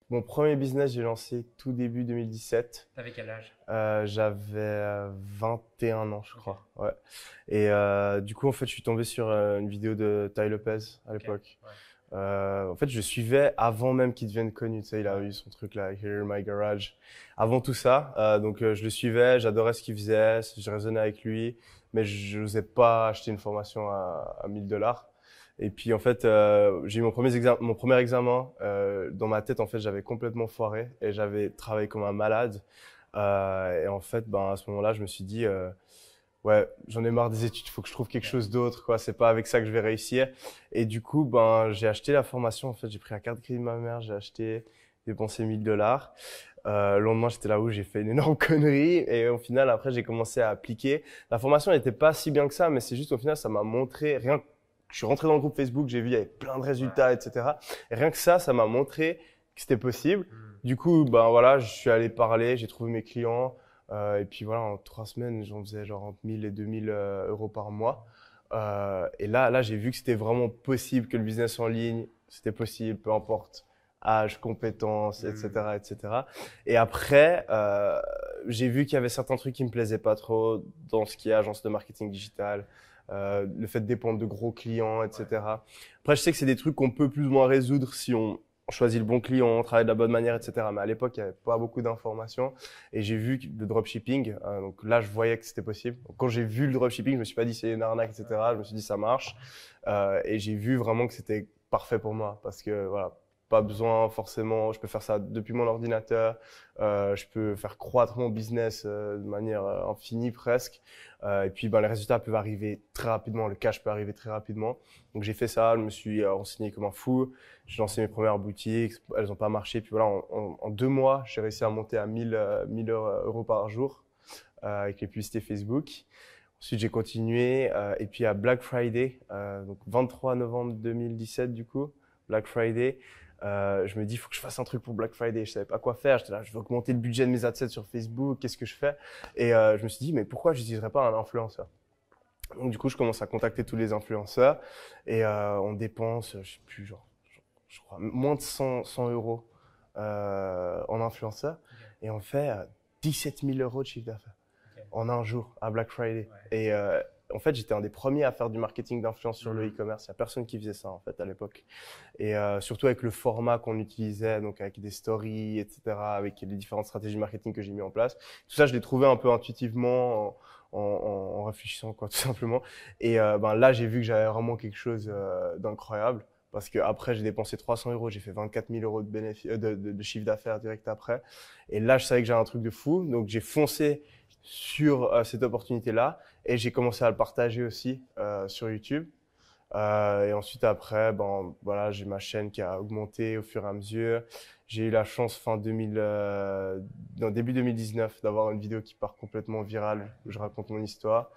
Mon premier business, j'ai lancé tout début 2017. T'avais quel âge? J'avais 21 ans, je Ok, crois. Ouais. Et du coup, en fait, je suis tombé sur une vidéo de Ty Lopez à ok, l'époque. ouais, En fait, je suivais avant même qu'il devienne connu. Tu sais, il a ouais, eu son truc là, Here in My Garage. Avant tout ça, donc je le suivais, j'adorais ce qu'il faisait, je raisonnais avec lui, mais je n'osais pas acheter une formation à 1000 $. Et puis en fait, j'ai eu mon premier examen. Dans ma tête, en fait, j'avais complètement foiré et j'avais travaillé comme un malade. Et en fait, ben à ce moment-là, je me suis dit, ouais, j'en ai marre des études, il faut que je trouve quelque ok, chose d'autre, quoi. C'est pas avec ça que je vais réussir. Et du coup, ben, j'ai acheté la formation. En fait, j'ai pris la carte de crédit de ma mère, j'ai acheté, dépensé 1000 $. Le lendemain, j'étais là où j'ai fait une énorme connerie. Et au final, après, j'ai commencé à appliquer. La formation n'était pas si bien que ça, mais c'est juste au final, ça m'a montré, rien que je suis rentré dans le groupe Facebook, j'ai vu, il y avait plein de ouais. résultats, etc. Et rien que ça m'a montré que c'était possible. Hmm. Du coup, ben voilà, je suis allé parler, j'ai trouvé mes clients. Et puis voilà, en 3 semaines, j'en faisais genre entre 1000 et 2000 euros par mois. Et là, j'ai vu que c'était vraiment possible, que le business en ligne, c'était possible, peu importe âge, compétences, Hmm. etc., etc. Et après, j'ai vu qu'il y avait certains trucs qui me plaisaient pas trop dans ce qui est agence de marketing digital, le fait de dépendre de gros clients, Ouais, etc. Après, je sais que c'est des trucs qu'on peut plus ou moins résoudre si on choisit le bon client, on travaille de la bonne manière, etc. Mais à l'époque, il n'y avait pas beaucoup d'informations. Et j'ai vu le dropshipping. Donc là, je voyais que c'était possible. Donc, quand j'ai vu le dropshipping, je me suis pas dit c'est une arnaque, etc. Je me suis dit ça marche. Et j'ai vu vraiment que c'était parfait pour moi parce que voilà, pas besoin forcément. Je peux faire ça depuis mon ordinateur. Je peux faire croître mon business de manière infinie presque. Et puis, ben, les résultats peuvent arriver très rapidement. Le cash peut arriver très rapidement. Donc j'ai fait ça. Je me suis renseigné comme un fou. J'ai lancé mes premières boutiques, elles n'ont pas marché. Puis voilà, en 2 mois, j'ai réussi à monter à 1000 euros par jour avec les publicités Facebook. Ensuite, j'ai continué. Et puis à Black Friday, donc 23 novembre 2017 du coup, Black Friday, je me dis, il faut que je fasse un truc pour Black Friday. Je savais pas quoi faire. J'étais là, je veux augmenter le budget de mes ads sur Facebook. Qu'est-ce que je fais? Et je me suis dit, mais pourquoi je n'utiliserais pas un influenceur? Donc du coup, je commence à contacter tous les influenceurs et on dépense, je sais plus, genre, je crois, moins de 100 euros en influenceurs ok, et on fait 17 000 euros de chiffre d'affaires ok, en un jour à Black Friday. ouais, Et en fait, j'étais un des premiers à faire du marketing d'influence sur le hmm, e-commerce. Il n'y a personne qui faisait ça en fait à l'époque. Et surtout avec le format qu'on utilisait, donc avec des stories, etc., avec les différentes stratégies de marketing que j'ai mis en place. Tout ça, je l'ai trouvé un peu intuitivement en réfléchissant, quoi, tout simplement. Et ben, là, j'ai vu que j'avais vraiment quelque chose d'incroyable. Parce que après, j'ai dépensé 300 euros, j'ai fait 24 000 euros de, de chiffre d'affaires direct après. Et là, je savais que j'avais un truc de fou. Donc, j'ai foncé sur cette opportunité-là et j'ai commencé à le partager aussi sur YouTube. Et ensuite, après, ben, voilà, j'ai ma chaîne qui a augmenté au fur et à mesure. J'ai eu la chance fin 2000, non, début 2019 d'avoir une vidéo qui part complètement virale ouais, où je raconte mon histoire.